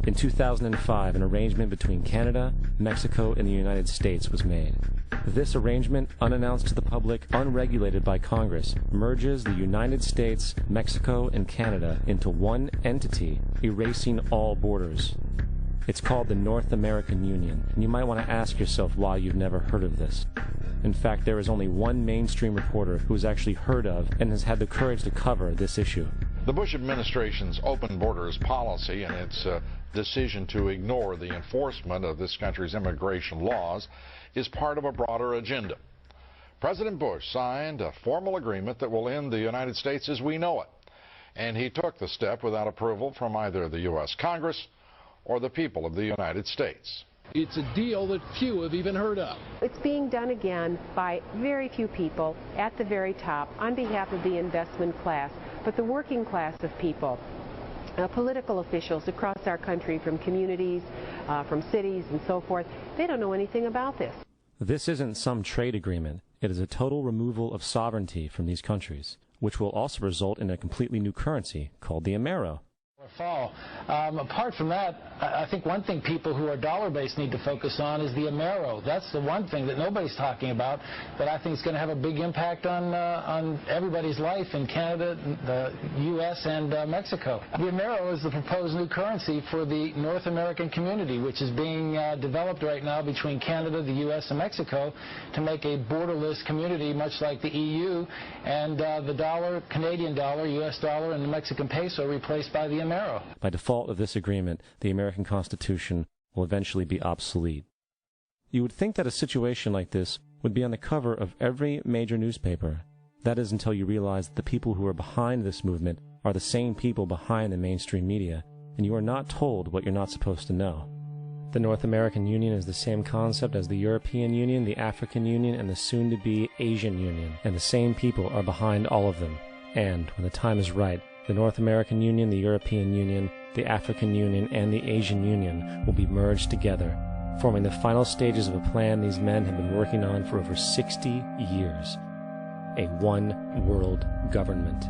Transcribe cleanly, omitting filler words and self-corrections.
In 2005, an arrangement between Canada, Mexico, and the United States was made. This arrangement, unannounced to the public, unregulated by Congress, merges the United States, Mexico, and Canada into one entity, erasing all borders. It's called the North American Union, and you might want to ask yourself why you've never heard of this. In fact, there is only one mainstream reporter who has actually heard of and has had the courage to cover this issue. The Bush administration's open borders policy and its decision to ignore the enforcement of this country's immigration laws is part of a broader agenda. President Bush signed a formal agreement that will end the United States as we know it, and he took the step without approval from either the U.S. Congress or the people of the United States. It's a deal that few have even heard of. It's being done again by very few people at the very top on behalf of the investment class, but the working class of people, political officials across our country, from communities, from cities and so forth, they don't know anything about this. This isn't some trade agreement. It is a total removal of sovereignty from these countries, which will also result in a completely new currency called the Amero. Fall. Apart from that, I think one thing people who are dollar-based need to focus on is the Amero. That's the one thing that nobody's talking about, but I think it's going to have a big impact on everybody's life in Canada, the U.S., and Mexico. The Amero is the proposed new currency for the North American community, which is being developed right now between Canada, the U.S., and Mexico to make a borderless community, much like the EU, and the dollar, Canadian dollar, U.S. dollar, and the Mexican peso replaced by the Amero. By default of this agreement, the American Constitution will eventually be obsolete. You would think that a situation like this would be on the cover of every major newspaper. That is until you realize that the people who are behind this movement are the same people behind the mainstream media, and you are not told what you're not supposed to know. The North American Union is the same concept as the European Union, the African Union, and the soon-to-be Asian Union, and the same people are behind all of them. And, when the time is right, the North American Union, the European Union, the African Union, and the Asian Union will be merged together, forming the final stages of a plan these men have been working on for over 60 years. A one-world government.